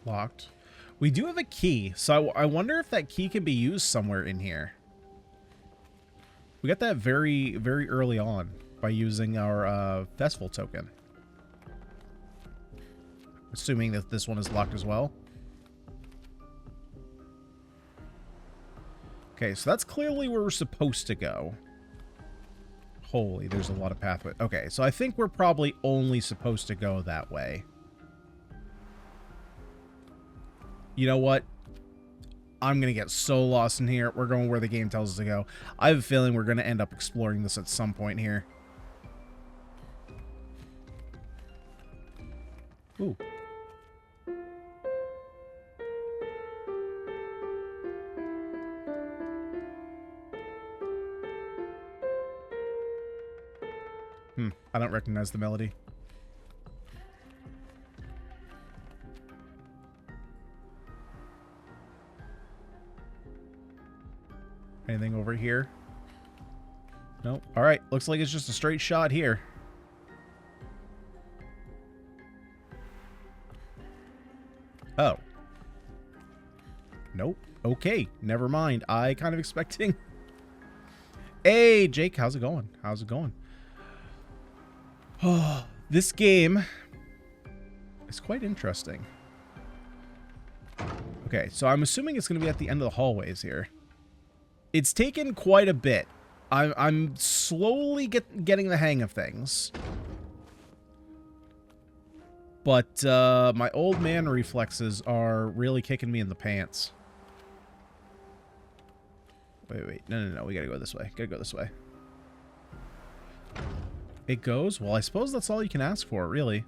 Locked. We do have a key, so I wonder if that key can be used somewhere in here. We got that very, very early on by using our festival token. Assuming that this one is locked as well. Okay, so that's clearly where we're supposed to go. Holy, there's a lot of pathway. Okay, so I think we're probably only supposed to go that way. You know what? I'm going to get so lost in here. We're going where the game tells us to go. I have a feeling we're going to end up exploring this at some point here. Ooh. I don't recognize the melody. Anything over here? Nope. All right. Looks like it's just a straight shot here. Oh. Nope. Okay. Never mind. I kind of expecting. Hey, Jake. How's it going? How's it going? Oh, this game is quite interesting. Okay, so I'm assuming it's going to be at the end of the hallways here. It's taken quite a bit. I'm slowly getting the hang of things. But my old man reflexes are really kicking me in the pants. Wait. No. We gotta go this way. Gotta go this way. It goes? Well, I suppose that's all you can ask for, really.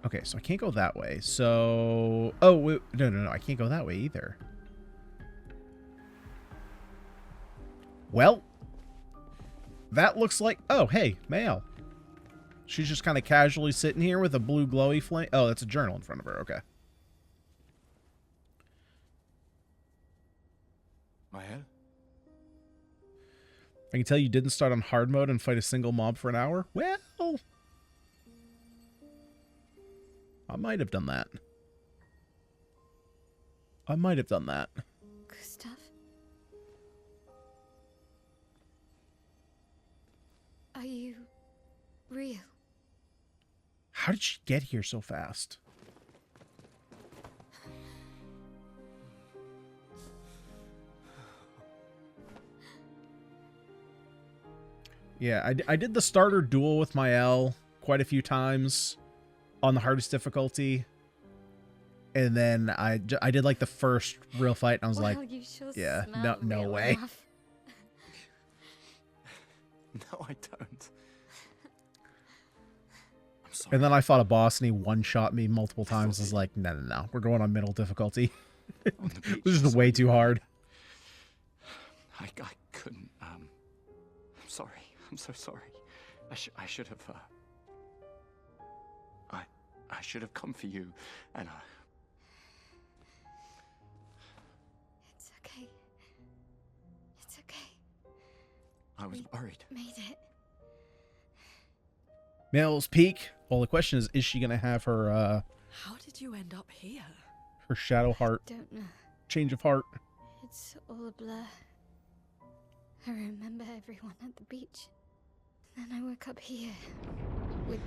Okay, so I can't go that way. So... Oh, wait, no. I can't go that way either. Well, that looks like... Oh, hey, Mael. She's just kind of casually sitting here with a blue glowy flame. Oh, that's a journal in front of her. Okay. Mael? I can tell you didn't start on hard mode and fight a single mob for an hour. Well, I might have done that. Gustav? Are you real? How did she get here so fast? Yeah, I did the starter duel with Mael quite a few times on the hardest difficulty. And then I did like the first real fight and I was like, Sure yeah, smell no real way. enough. No, I don't. I'm sorry. And then I fought a boss and he one-shot me multiple times. I was like, no. We're going on middle difficulty. This is way too hard. I couldn't. I'm sorry. I'm so sorry. I should have. I should have come for you, and It's okay. It's okay. I was worried. Made it. Mael's Peak. Well, the question is she going to have her, How did you end up here? her shadow heart, Don't know. change of heart? It's all a blur. I remember everyone at the beach. Then I woke up here with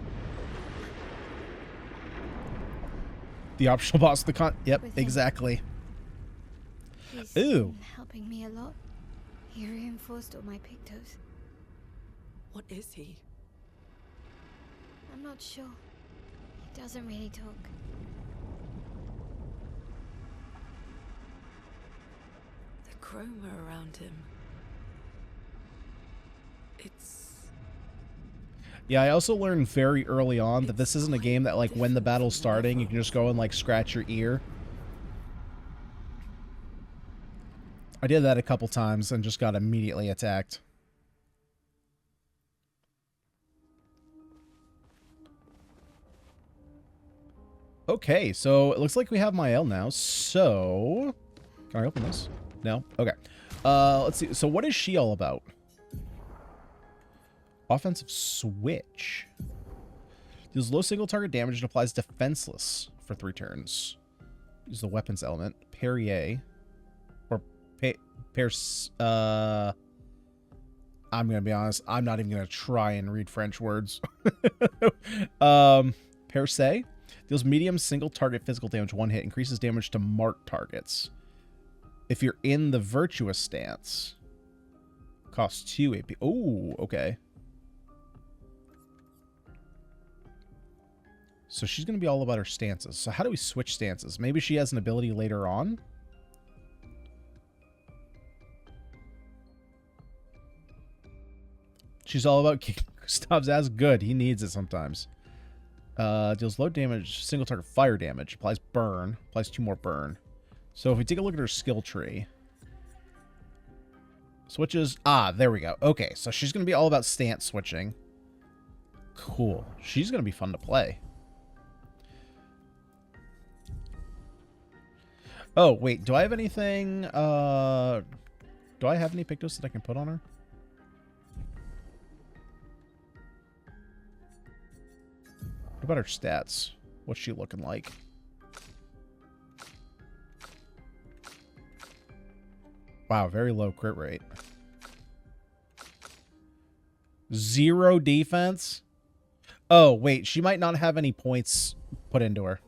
The optional boss of the Yep, With him. exactly. he's Ooh. been helping me a lot. He reinforced all my pictos. What is he? I'm not sure. He doesn't really talk. The chroma around him. It's... Yeah, I also learned very early on that this isn't a game that, like, when the battle's starting, you can just go and, like, scratch your ear. I did that a couple times and just got immediately attacked. Okay, so it looks like we have Mael now, so... Can I open this? No? Okay. Let's see. So what is she all about? Offensive switch. Deals low single target damage and applies defenseless for for 3 turns. Use the weapons element. Perrier. Or I'm going to be honest. I'm not even going to try and read French words. Perse. Deals medium single target physical damage 1 hit. Increases damage to marked targets. If you're in the virtuous stance. Costs 2 AP. Oh, okay. So she's going to be all about her stances. So how do we switch stances? Maybe she has an ability later on? She's all about kicking Gustav's ass. Good. He needs it sometimes. Deals low damage, single target fire damage. Applies burn. Applies 2 more burn. So if we take a look at her skill tree. Switches. Ah, there we go. Okay, so she's going to be all about stance switching. Cool. She's going to be fun to play. Oh, wait. Do I have anything? Do I have any Pictos that I can put on her? What about her stats? What's she looking like? Wow, very low crit rate. 0 defense? Oh, wait. She might not have any points put into her.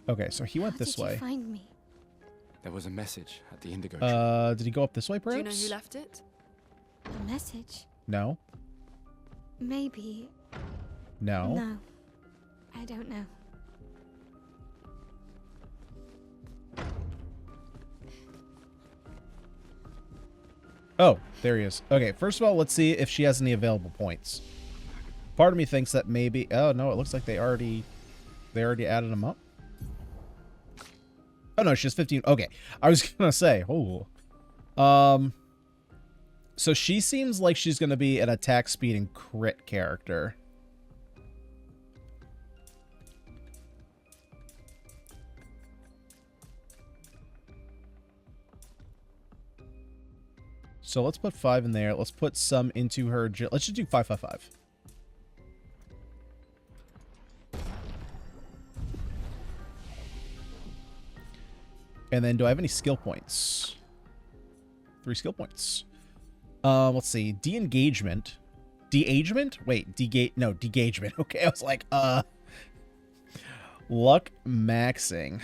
Okay, so he went this way. How did you find me? There was a message at the Indigo tree. Did he go up this way, Do you perhaps? know who left it? A message? No. Maybe. No. No. I don't know. Oh, there he is. Okay, first of all, let's see if she has any available points. Part of me thinks that maybe... Oh, no, it looks like they already added them up. Oh, no, she has 15. Okay, I was going to say, oh. So she seems like she's going to be an attack speed and crit character. So let's put 5 in there. Let's put some into her. Let's just do 5, 5, 5. And then do I have any skill points? 3 skill points. Let's see. De-engagement. De-agement? Wait, no, degagement. Okay, I was like, luck maxing.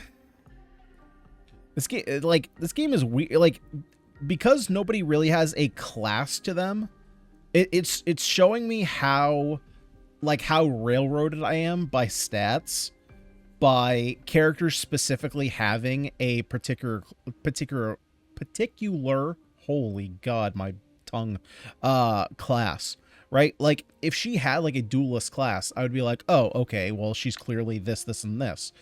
This game is weird. Like, because nobody really has a class to them, it's showing me how railroaded I am by stats, by characters specifically having a particular, holy God, my tongue, class, right? Like, if she had like a duelist class, I would be like, oh, okay, well, she's clearly this, this, and this.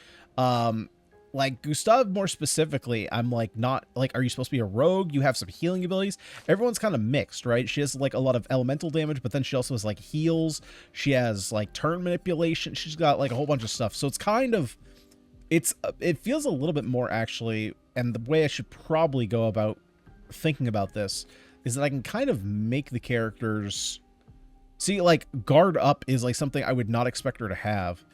Like, Gustav, more specifically, I'm like, not, like, are you supposed to be a rogue? You have some healing abilities. Everyone's kind of mixed, right? She has, like, a lot of elemental damage, but then she also has, like, heals. She has, like, turn manipulation. She's got, like, a whole bunch of stuff. So it's kind of, it feels a little bit more, actually, and the way I should probably go about thinking about this is that I can kind of make the characters, see, like, guard up is, like, something I would not expect her to have.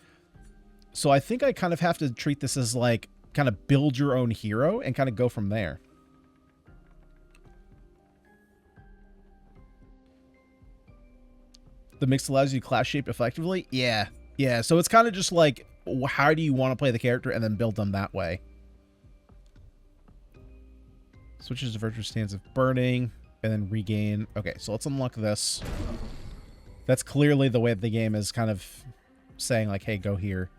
So I think I kind of have to treat this as, like, kind of build your own hero and kind of go from there. The mix allows you to class shape effectively? Yeah. Yeah, so it's kind of just like, how do you want to play the character and then build them that way. Switches to virtuous stance of burning and then regain. Okay, so let's unlock this. That's clearly the way the game is kind of saying, like, hey, go here.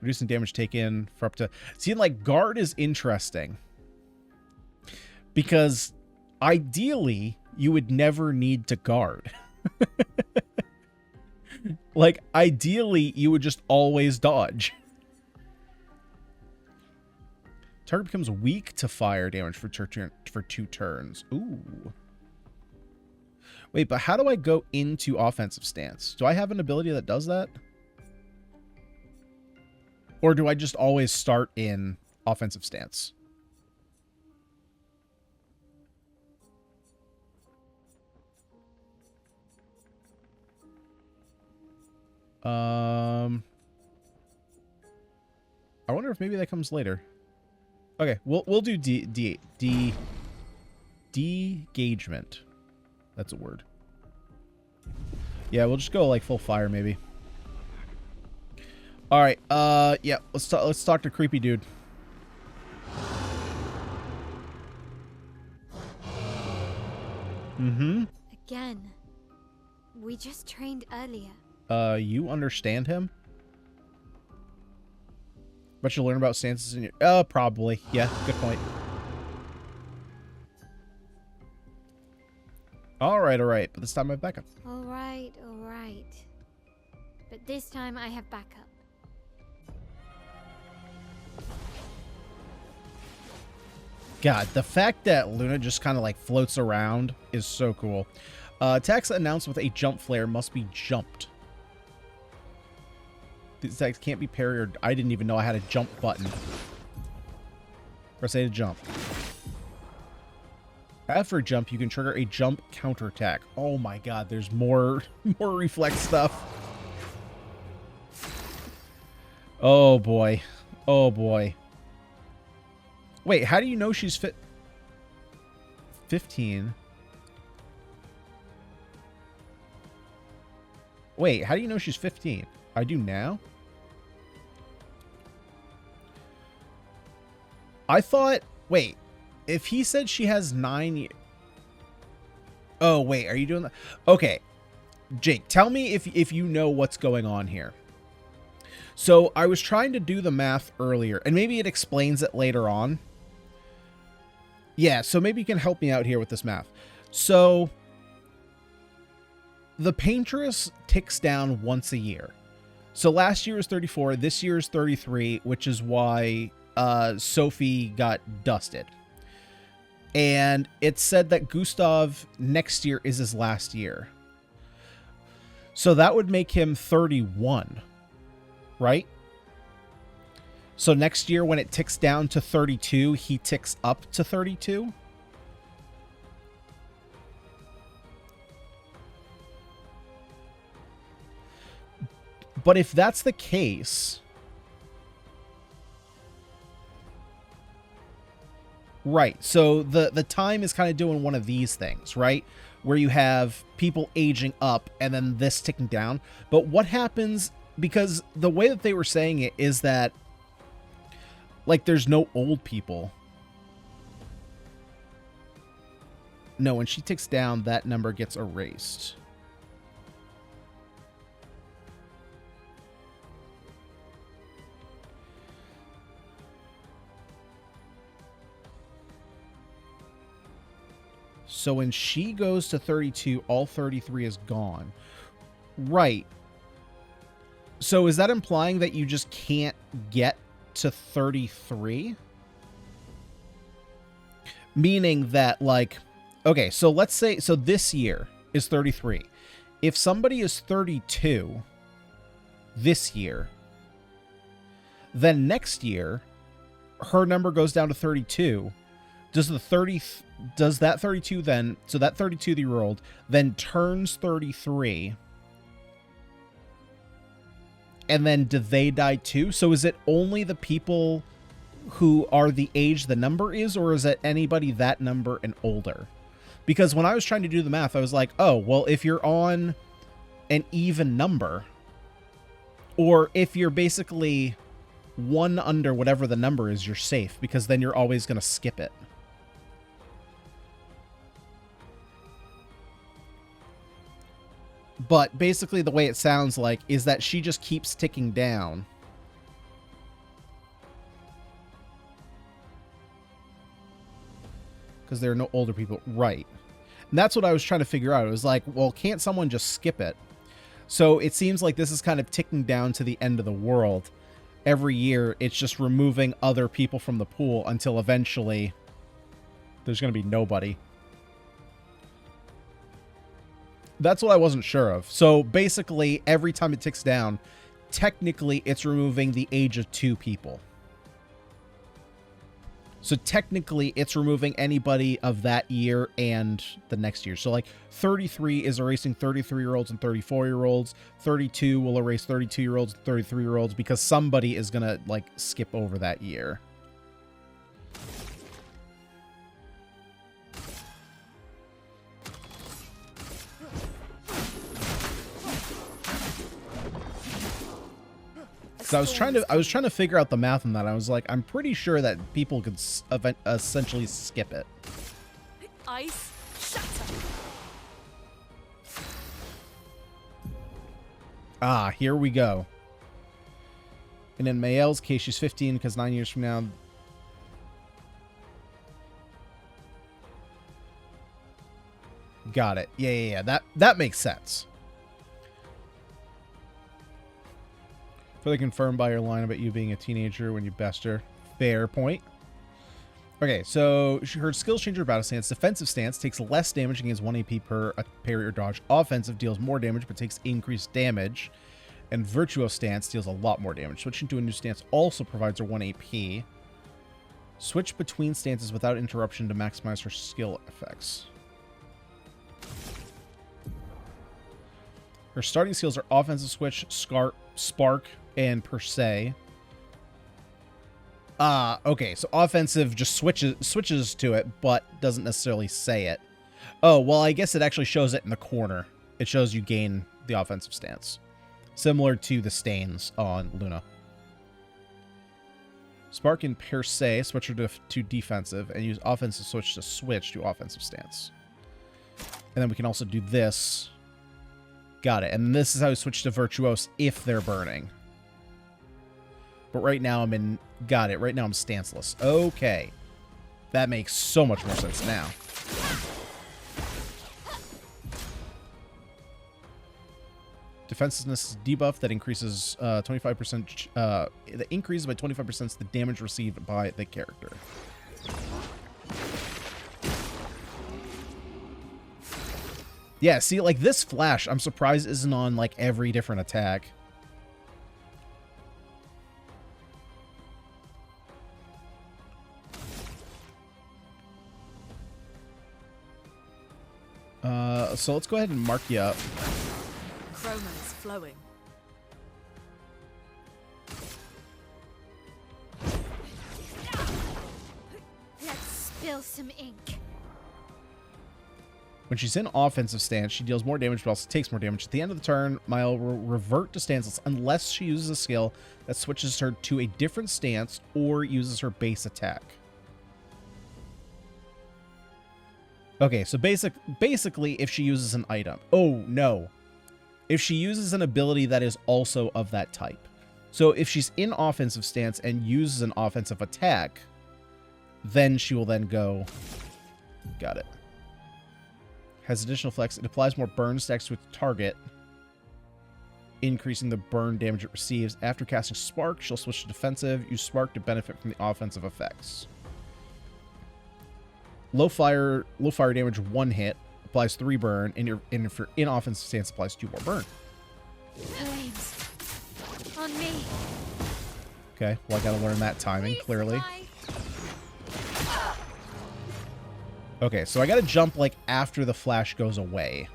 Reducing damage taken for up to... See, like, guard is interesting. Because ideally, you would never need to guard. Like, ideally, you would just always dodge. Target becomes weak to fire damage for 2 turns. Ooh. Wait, but how do I go into offensive stance? Do I have an ability that does that? Or do I just always start in offensive stance? I wonder if maybe that comes later. Okay, we'll do de-gagement. That's a word. Yeah, we'll just go like full fire maybe. All right. Yeah. Let's talk to creepy dude. Mm-hmm. Again. We just trained earlier. You understand him? But you'll learn about stances in your... probably. Yeah, good point. Alright. But this time I have backup. Alright. But this time I have backup. God, the fact that Luna just kind of like floats around is so cool. Attacks announced with a jump flare must be jumped. These attacks can't be parried. I didn't even know I had a jump button. Press A to jump. After a jump, you can trigger a jump counterattack. Oh my god, there's more reflex stuff. Oh boy. Oh boy. Wait, how do you know she's 15? Wait, how do you know she's 15? I do now? I thought... Wait. If he said she has 9 years... Oh, wait. Are you doing that? Okay. Jake, tell me if you know what's going on here. So, I was trying to do the math earlier, and maybe it explains it later on. Yeah, so maybe you can help me out here with this math. So, the Paintress ticks down once a year. So last year was 34, this year is 33, which is why Sophie got dusted. And it said that Gustav next year is his last year. So that would make him 31, right? So next year when it ticks down to 32, he ticks up to 32? But if that's the case... Right, so the time is kind of doing one of these things, right? Where you have people aging up and then this ticking down. But what happens... Because the way that they were saying it is that... Like, there's no old people. No, when she ticks down, that number gets erased. So when she goes to 32, all 33 is gone. Right. So is that implying that you just can't get to 33? Meaning that, like... Okay, so let's say... So this year is 33. If somebody is 32 this year, then next year, her number goes down to 32. Does that 32 then, so that 32-year-old then turns 33, and then do they die too? So is it only the people who are the age the number is, or is it anybody that number and older? Because when I was trying to do the math, I was like, oh, well, if you're on an even number, or if you're basically one under whatever the number is, you're safe, because then you're always going to skip it. But basically the way it sounds like is that she just keeps ticking down. Because there are no older people. Right. And that's what I was trying to figure out. It was like, well, can't someone just skip it? So it seems like this is kind of ticking down to the end of the world. Every year, it's just removing other people from the pool until eventually there's going to be nobody. That's what I wasn't sure of. So basically, every time it ticks down, technically it's removing the age of 2 people. So technically, it's removing anybody of that year and the next year. So like 33 is erasing 33-year-olds and 34-year-olds. 32 will erase 32-year-olds and 33-year-olds because somebody is going to like skip over that year. So I was trying to figure out the math on that. I was like, I'm pretty sure that people could essentially skip it. Ice shatter. Ah, here we go. And in Mael's case, she's 15 because 9 years from now. Got it. Yeah. That makes sense. Further confirmed by your line about you being a teenager when you best her. Fair point. Okay, so her skills change her battle stance. Defensive stance takes less damage and gains 1 AP per parry or dodge. Offensive deals more damage but takes increased damage. And virtuoso stance deals a lot more damage. Switching to a new stance also provides her 1 AP. Switch between stances without interruption to maximize her skill effects. Her starting skills are offensive switch, spark, and per se. Okay, so offensive just switches to it, but doesn't necessarily say it. Oh, well, I guess it actually shows it in the corner. It shows you gain the offensive stance. Similar to the stains on Luna. Spark and per se switch her to defensive, and use offensive switch to switch to offensive stance. And then we can also do this. Got it. And this is how we switch to virtuose if they're burning. But right now I'm in... Got it. Right now I'm stanceless. Okay. That makes so much more sense now. Defensiveness is debuff that increases 25%. The increase by 25% is the damage received by the character. Yeah, see, like this flash, I'm surprised isn't on like every different attack. So let's go ahead and mark you up. Chroma is flowing. Let's spill some ink. When she's in offensive stance, she deals more damage but also takes more damage. At the end of the turn, Mile will revert to stanceless unless she uses a skill that switches her to a different stance or uses her base attack. Okay, so basically if she uses an item. Oh, no. If she uses an ability that is also of that type. So if she's in offensive stance and uses an offensive attack, then she will then go... Got it. Has additional flex. It applies more burn stacks to its target, increasing the burn damage it receives. After casting Spark, she'll switch to defensive. Use Spark to benefit from the offensive effects. Low fire damage 1 hit applies 3 burn, and if you're in offensive stance, applies 2 more burn. Flames. On me. Okay, well I gotta learn that timing clearly. Okay, so I gotta jump like after the flash goes away.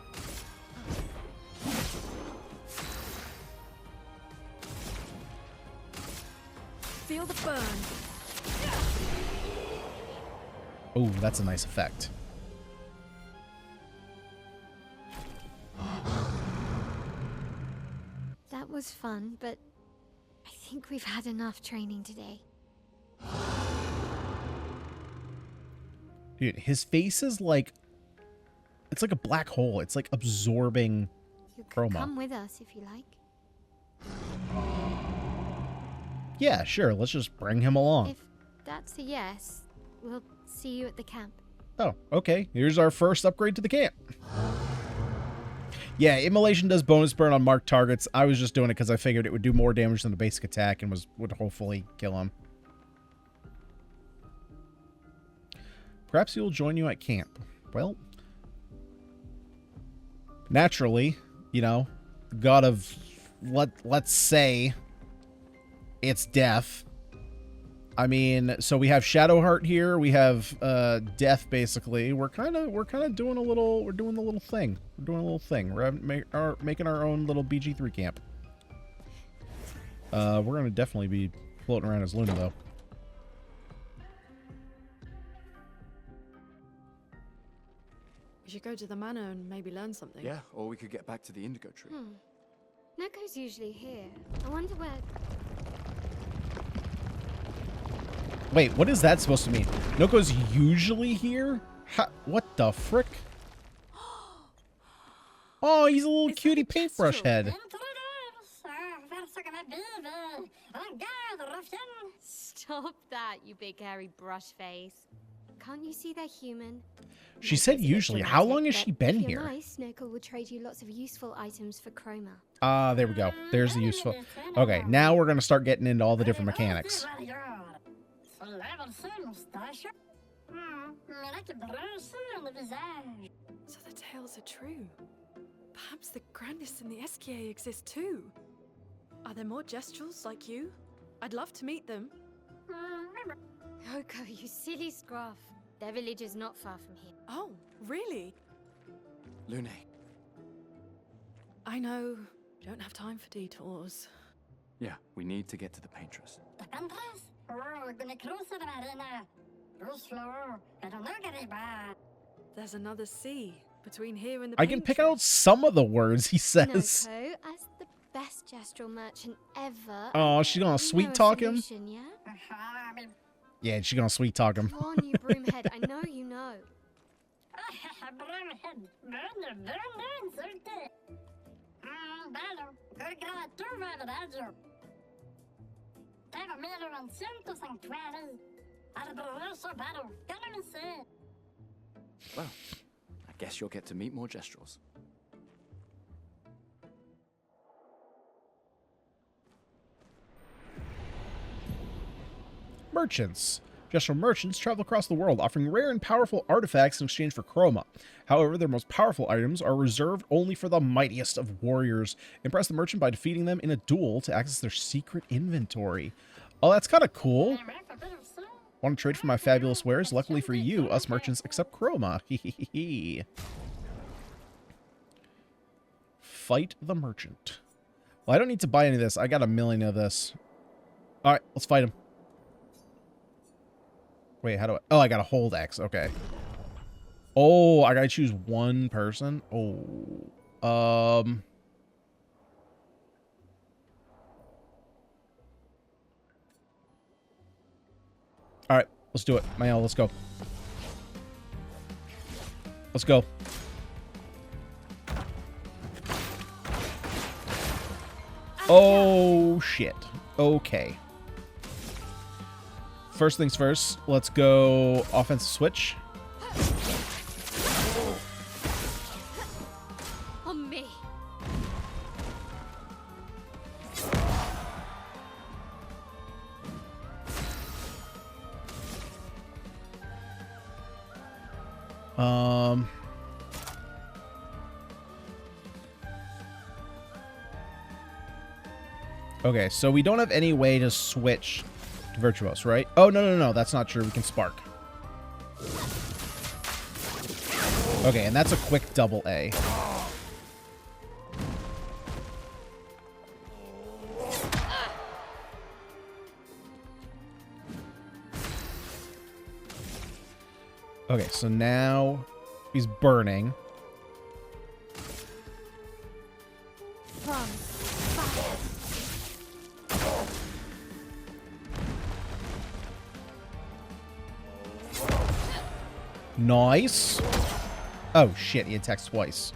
Feel the burn. Oh, that's a nice effect. That was fun, but I think we've had enough training today. Dude, his face is like... It's like a black hole. It's like absorbing You could chroma. come with us if you like. Yeah, sure. Let's just bring him along. If that's a yes, we'll see you at the camp. Oh, okay. Here's our first upgrade to the camp. Yeah, Immolation does bonus burn on marked targets. I was just doing it because I figured it would do more damage than the basic attack and would hopefully kill him. Perhaps he will join you at camp. Well, naturally, you know, god of, let's say, it's death. I mean, so we have Shadowheart here. We have Death. Basically, we're kind of doing a little. We're doing the little thing. We're doing a little thing. We're making our own little BG3 camp. We're gonna definitely be floating around as Luna though. We should go to the manor and maybe learn something. Yeah, or we could get back to the indigo tree. Neko's usually here. I wonder where... Wait, what is that supposed to mean? Noko's usually here? What the frick? Oh, he's a little cutie paintbrush head. Stop that, you big hairy brush face. Can't you see they're human? She said usually. How long has she been here? Nice, Neko will trade you lots of useful items for chroma. Ah, there we go. There's the useful. Okay, now we're going to start getting into all the different mechanics. So the tales are true. Perhaps the grandest in the SKA exist too. Are there more Gestrels like you? I'd love to meet them. Neko, you silly scruff. Their village is not far from here. Oh, really? Lune. I know. Don't have time for detours. Yeah, we need to get to the paintress. There's another sea between here and the I can pick out paintress. some of the words he says. Neko, as the best Gestrel merchant ever. Oh, she's gonna sweet know a talk him? solution, yeah? Yeah, she's gonna sweet talk him. Come on, you broomhead. I know you know. Well, I guess you'll get to meet more Gestrels. Merchants. Gestrel merchants travel across the world, offering rare and powerful artifacts in exchange for chroma. However, their most powerful items are reserved only for the mightiest of warriors. Impress the merchant by defeating them in a duel to access their secret inventory. Oh, that's kind of cool. Want to trade for my fabulous wares? Luckily for you, us merchants accept chroma. Fight the merchant. Well, I don't need to buy any of this. I got a million of this. All right, let's fight him. Wait, how do I... Oh, I gotta hold X. Okay. Oh, I gotta choose one person. Oh. All right, let's do it. Mael, let's go. Let's go. Oh, shit. Okay. First things first, let's go offensive switch. On me. Okay, so we don't have any way to switch to Virtuos, right? Oh, no, that's not true. We can spark. Okay, and that's a quick double A. Okay, so now he's burning. Nice. Oh, shit. He attacks twice.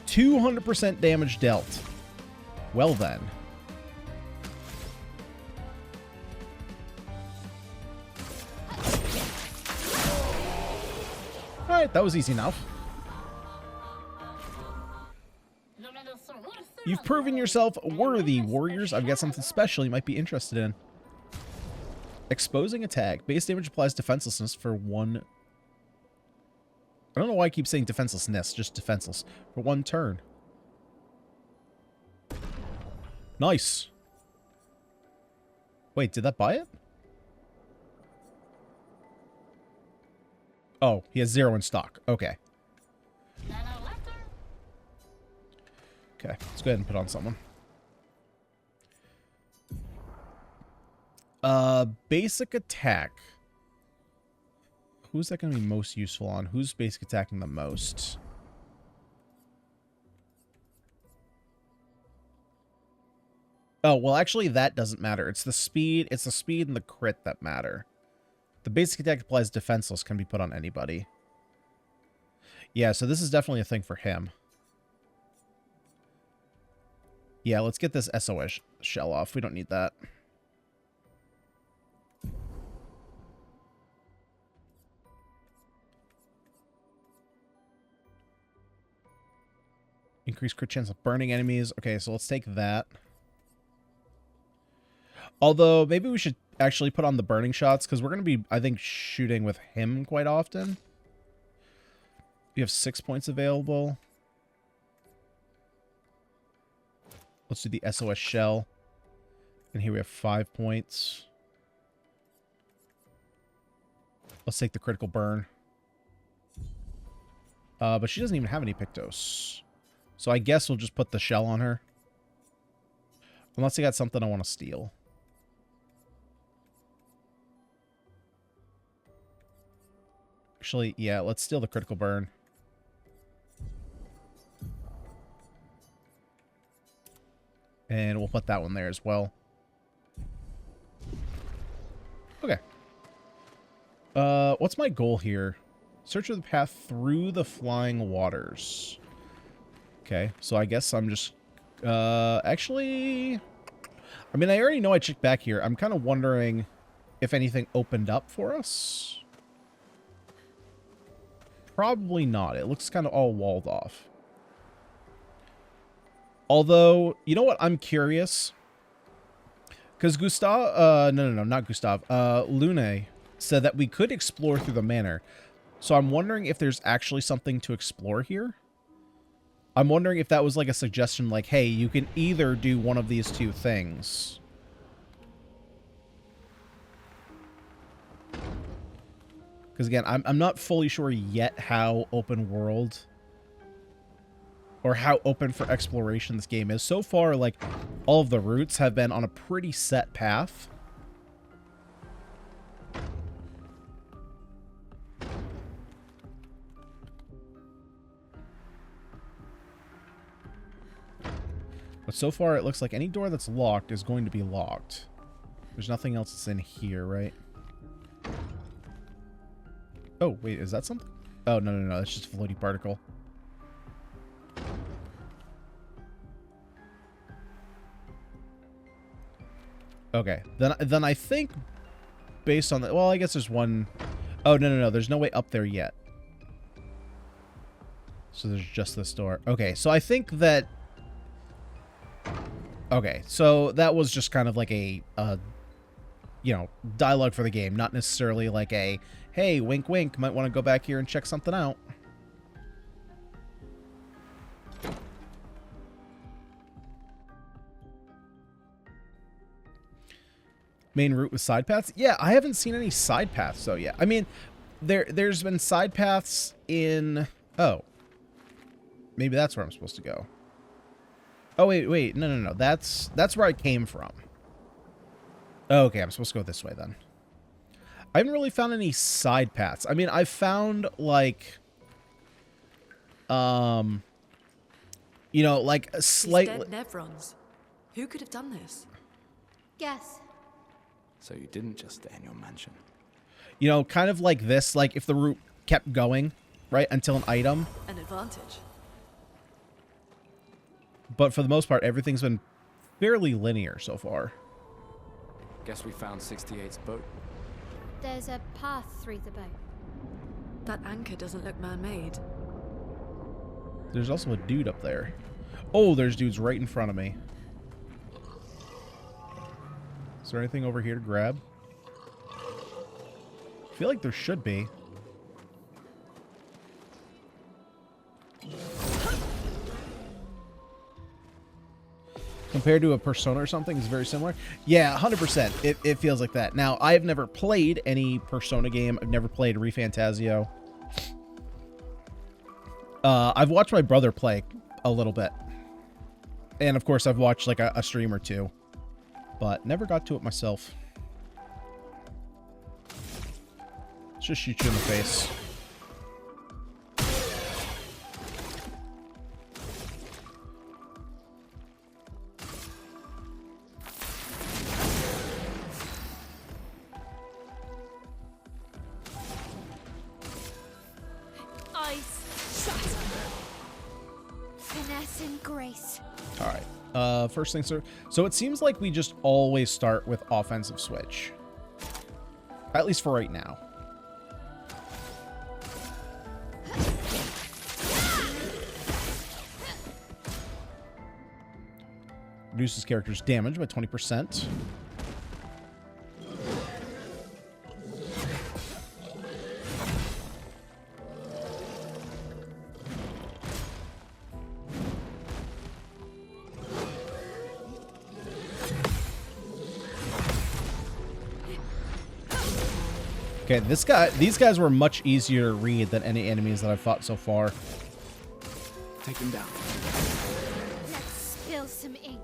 200% damage dealt. Well, then. Alright, that was easy enough. You've proven yourself worthy, warriors. I've got something special you might be interested in. Exposing attack. Base damage applies defenselessness for one... I don't know why I keep saying defenselessness, just defenseless. For one turn. Nice. Wait, did that buy it? Oh, he has 0 in stock. Okay. Okay, let's go ahead and put on someone. Basic attack. Who's that going to be most useful on? Who's basic attacking the most? Oh, well, actually, that doesn't matter. It's the speed and the crit that matter. The basic attack applies defenseless, can be put on anybody. Yeah, so this is definitely a thing for him. Yeah, let's get this SOS shell off. We don't need that. Increase crit chance of burning enemies. Okay, so let's take that. Although, maybe we should actually put on the burning shots, because we're going to be, I think, shooting with him quite often. We have 6 points available. Let's do the SOS shell. And here we have 5 points. Let's take the critical burn. But she doesn't even have any Pictos. So I guess we'll just put the shell on her. Unless I got something I want to steal. Actually, yeah, let's steal the critical burn. And we'll put that one there as well. Okay. What's my goal here? Search for the path through the flying waters. Okay, so I guess I'm just... actually... I mean, I already know I checked back here. I'm kind of wondering if anything opened up for us. Probably not. It looks kind of all walled off. Although, you know what? I'm curious. Because Gustav... no, not Gustav. Lune said that we could explore through the manor. So I'm wondering if there's actually something to explore here. I'm wondering if that was like a suggestion, like, hey, you can either do one of these two things. Because again, I'm not fully sure yet how open world or how open for exploration this game is. So far, like, all of the routes have been on a pretty set path. But so far, it looks like any door that's locked is going to be locked. There's nothing else that's in here, right? Oh, wait, is that something? Oh, no, that's just a floaty particle. Okay, then I think, based on the... Well, I guess there's one... Oh, no, there's no way up there yet. So there's just this door. Okay, so I think that... Okay, so that was just kind of like a, you know, dialogue for the game, not necessarily like a, hey, wink, wink, might want to go back here and check something out. Main route with side paths? Yeah, I haven't seen any side paths, though, yet. I mean, there's been side paths in... Oh. Maybe that's where I'm supposed to go. Oh, wait, no. That's where I came from. Oh, okay, I'm supposed to go this way, then. I haven't really found any side paths. I mean, I've found, like... you know, like, a slightly... These dead Nevrons. Who could have done this? Guess. So you didn't just stay in your mansion. You know, kind of like this, like, if the route kept going, right, until an item... An advantage. But for the most part, everything's been fairly linear so far. Guess we found 68's boat. There's a path through the boat. That anchor doesn't look man-made. There's also a dude up there. Oh, there's dudes right in front of me. Is there anything over here to grab? I feel like there should be. compared to a Persona or something is very similar. Yeah, 100%. It feels like that. Now, I've never played any Persona game. I've never played ReFantazio. I've watched my brother play a little bit. And, of course, I've watched, like, a stream or two. But never got to it myself. Let's just shoot you in the face. Finesse and grace. All right. First things first. So it seems like we just always start with offensive switch. At least for right now. Reduces character's damage by 20%. Okay, these guys were much easier to read than any enemies that I've fought so far. Take him down. Let's spill some ink.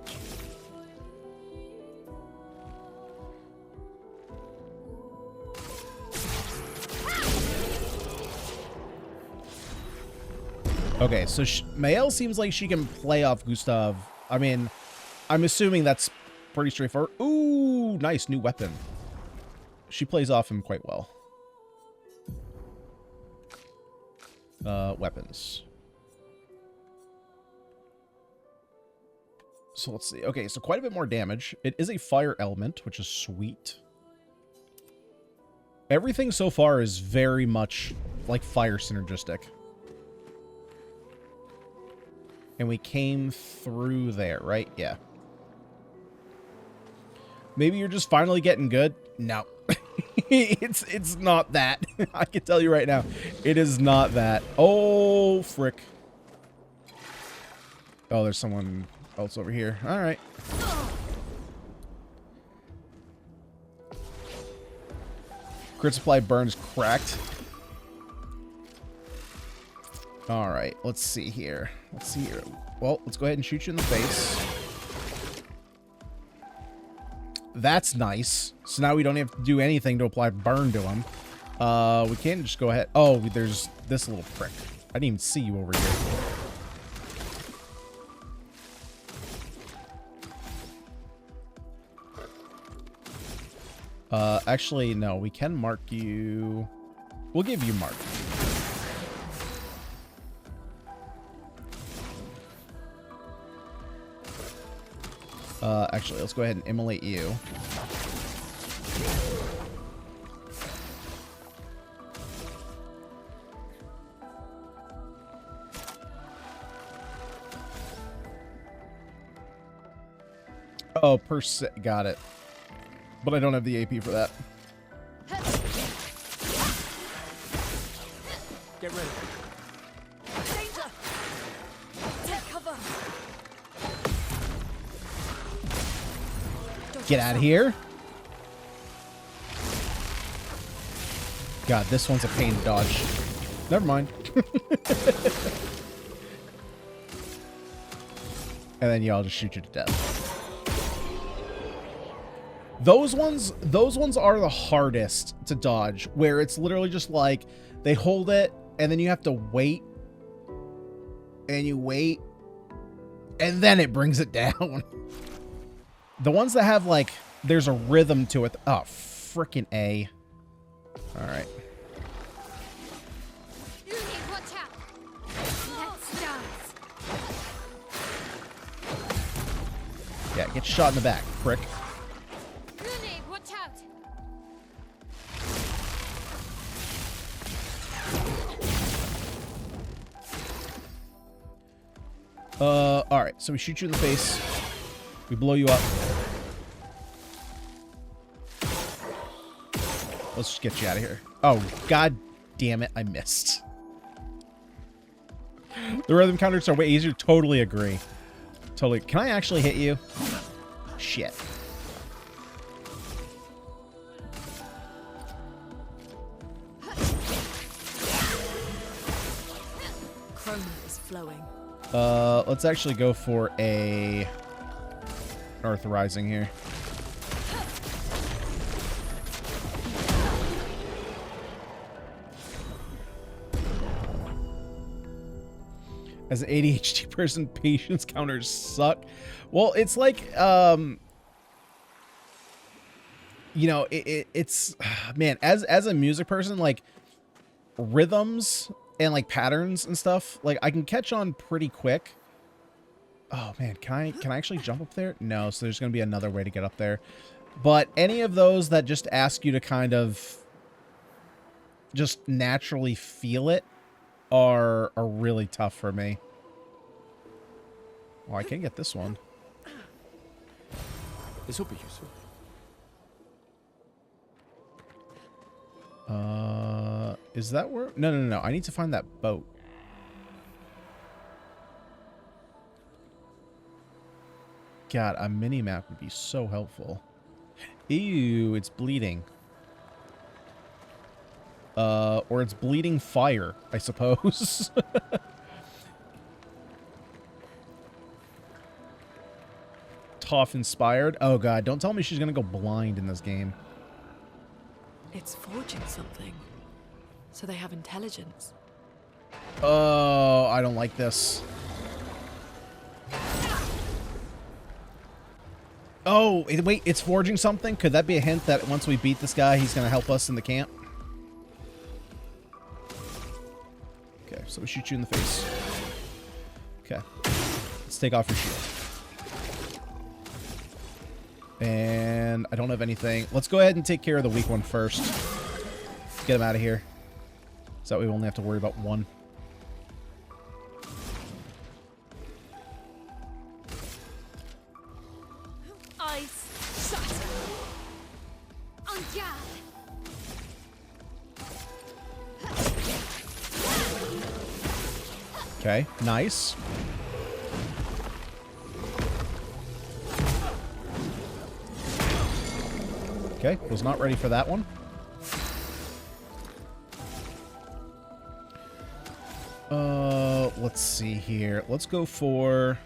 Okay, so Mael seems like she can play off Gustav. I mean, I'm assuming that's pretty straightforward. Ooh, nice new weapon. She plays off him quite well. Weapons. So let's see. Okay, so quite a bit more damage. It is a fire element, which is sweet. Everything so far is very much like fire synergistic. And we came through there, right? Yeah. Maybe you're just finally getting good? No. It's not that. I can tell you right now. It is not that. Oh, frick. Oh, there's someone else over here. All right. Crit supply burns cracked. All right. Let's see here. Let's see here. Well, let's go ahead and shoot you in the face. That's nice. So now we don't have to do anything to apply burn to him. We can't just go ahead. Oh, there's this little prick. I didn't even see you over here. Actually, no. We can mark you. We'll give you mark. Actually, let's go ahead and immolate you. Oh, got it. But I don't have the AP for that. Get ready. Danger! Take cover! Get out of here. God, this one's a pain to dodge. Never mind. And then yeah, I'll just shoot you to death. Those ones are the hardest to dodge, where it's literally just like they hold it and then you have to wait and you wait and then it brings it down. The ones that have like there's a rhythm to it. Oh, freaking A. All right. You need watch out. Let's dance. Yeah, get shot in the back, prick. Rooney, watch out. All right. So we shoot you in the face. We blow you up. Let's just get you out of here. Oh, god damn it. I missed. The rhythm counters are way easier. Totally agree. Totally. Can I actually hit you? Shit. Chroma is flowing. Let's actually go for a Earth Rising here. As an ADHD person, patience counters suck. Well, it's like, you know, it's, man, as a music person, like, rhythms and, like, patterns and stuff, like, I can catch on pretty quick. Oh, man, can I actually jump up there? No, so there's going to be another way to get up there. But any of those that just ask you to kind of just naturally feel it are really tough for me. Oh, I can get this one. This will be useful. Is that where? No. I need to find that boat. God, a mini-map would be so helpful. Ew, it's bleeding. Or it's bleeding fire, I suppose. Tough inspired. Oh god, don't tell me she's gonna go blind in this game. It's forging something. So they have intelligence. Oh, I don't like this. Oh, wait, it's forging something? Could that be a hint that once we beat this guy, he's gonna help us in the camp? Okay, so we shoot you in the face. Okay. Let's take off your shield. And I don't have anything. Let's go ahead and take care of the weak one first. Get him out of here. So that we only have to worry about one. Ice shatter. On guard. Okay, nice. Okay, was not ready for that one. Let's see here. Let's go for...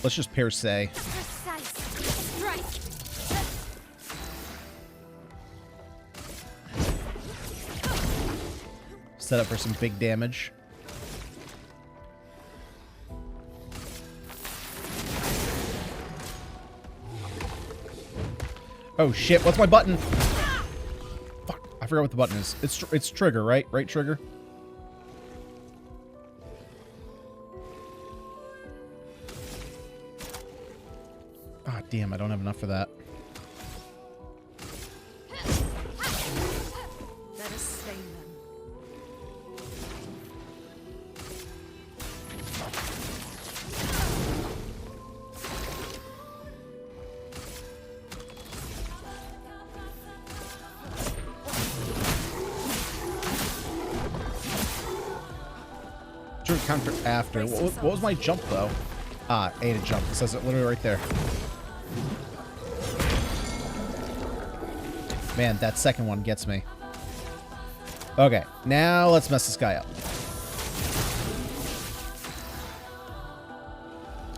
Let's just pair say. Precise strike. Set up for some big damage. Oh shit, what's my button? Fuck, I forgot what the button is. It's trigger, right? Right trigger? Ah, damn, I don't have enough for that. Let us stain them. Trigger counter after. What was my jump, though? Ah, A to jump. It says it literally right there. Man, that second one gets me. Okay, now let's mess this guy up.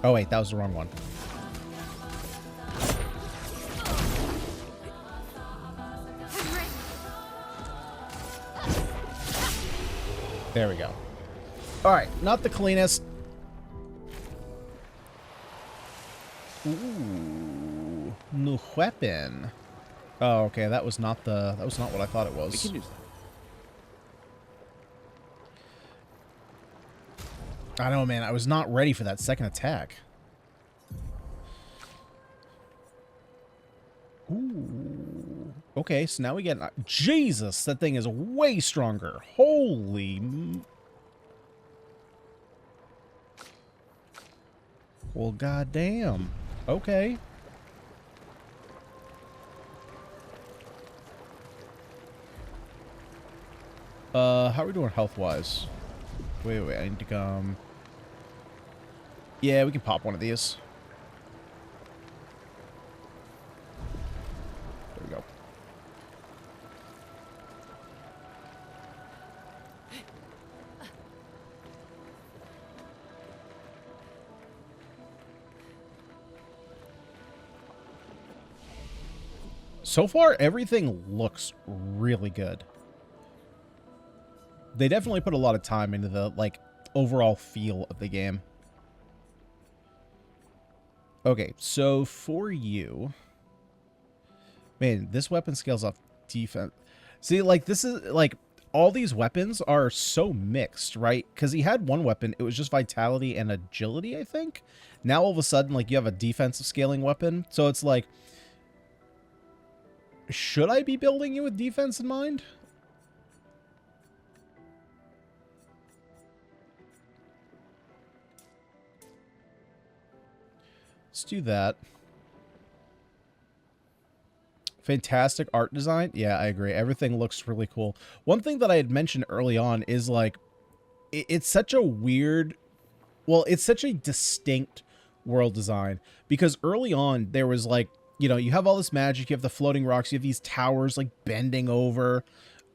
Oh wait, that was the wrong one. There we go. Alright, not the cleanest. Ooh, new weapon. Oh, okay, that was not what I thought it was. We can use that. I know, man. I was not ready for that second attack. Ooh. Okay, so now we get... Jesus, that thing is way stronger. Holy... Well, goddamn. Okay. How are we doing health-wise? Wait, I need to come... Yeah, we can pop one of these. There we go. So far, everything looks really good. They definitely put a lot of time into the, like, overall feel of the game. Okay, so for you... Man, this weapon scales off defense. See, like, this is, like, all these weapons are so mixed, right? Because he had one weapon, it was just vitality and agility, I think. Now, all of a sudden, like, you have a defensive scaling weapon. So it's like... Should I be building you with defense in mind? Let's do that. Fantastic art design. Yeah, I agree. Everything looks really cool. One thing that I had mentioned early on is, like, it's such a weird... Well, it's such a distinct world design. Because early on, there was, like... You know, you have all this magic, you have the floating rocks, you have these towers, like, bending over.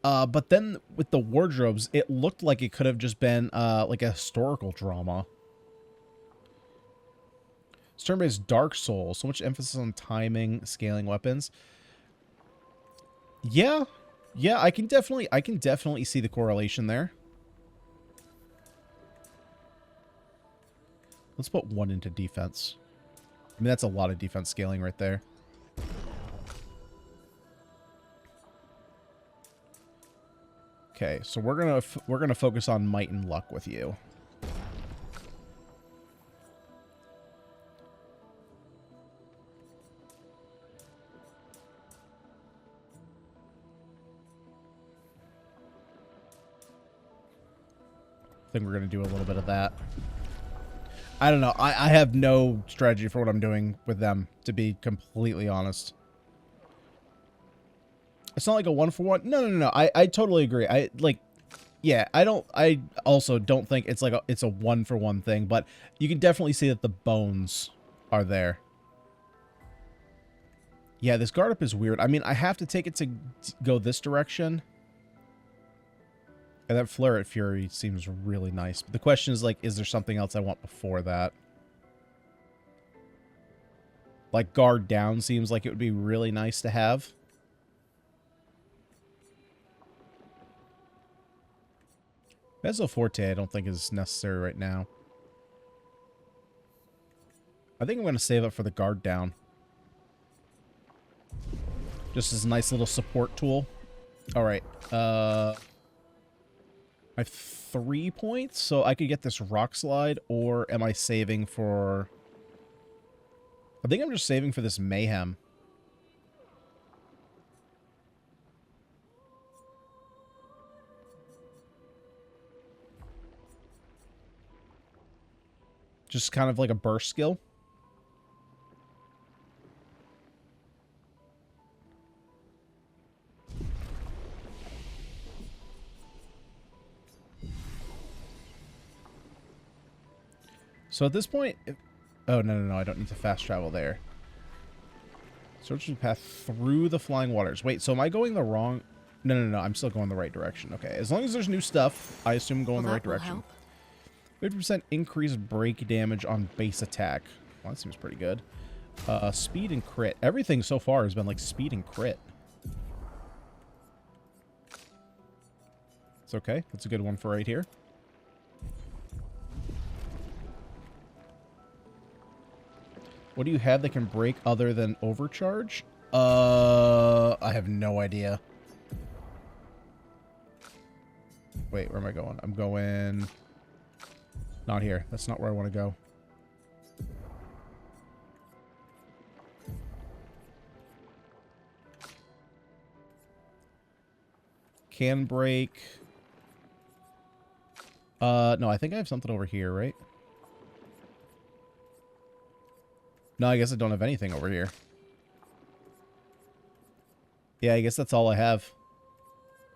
But then with the wardrobes, it looked like it could have just been, like, a historical drama. It's termed as Dark Souls. So much emphasis on timing, scaling weapons. Yeah. Yeah, I can definitely see the correlation there. Let's put one into defense. I mean, that's a lot of defense scaling right there. Okay, so we're gonna focus on might and luck with you. I think we're gonna do a little bit of that. I don't know. I have no strategy for what I'm doing with them, to be completely honest. It's not like a 1-for-1. No. I totally agree. I also don't think it's like it's a 1-for-1 thing, but you can definitely see that the bones are there. Yeah, this guard up is weird. I mean, I have to take it to go this direction. And that Flare at Fury seems really nice. But the question is, like, is there something else I want before that? Like, guard down seems like it would be really nice to have. Mezzo Forte I don't think is necessary right now. I think I'm going to save up for the guard down. Just as a nice little support tool. Alright. I have 3 points, so I could get this rock slide, or am I saving for... I think I'm just saving for this mayhem. Just kind of like a burst skill. So at this point... Oh, no, I don't need to fast travel there. Search the path through the flying waters. Wait, so am I going the wrong... No, I'm still going the right direction. Okay, as long as there's new stuff, I assume I'm going the right direction. 50% increased break damage on base attack. Well, that seems pretty good. Speed and crit. Everything so far has been like speed and crit. It's okay. That's a good one for right here. What do you have that can break other than overcharge? I have no idea. Wait, where am I going? I'm going... Not here. That's not where I want to go. Can break. No, I think I have something over here, right? No, I guess I don't have anything over here. Yeah, I guess that's all I have.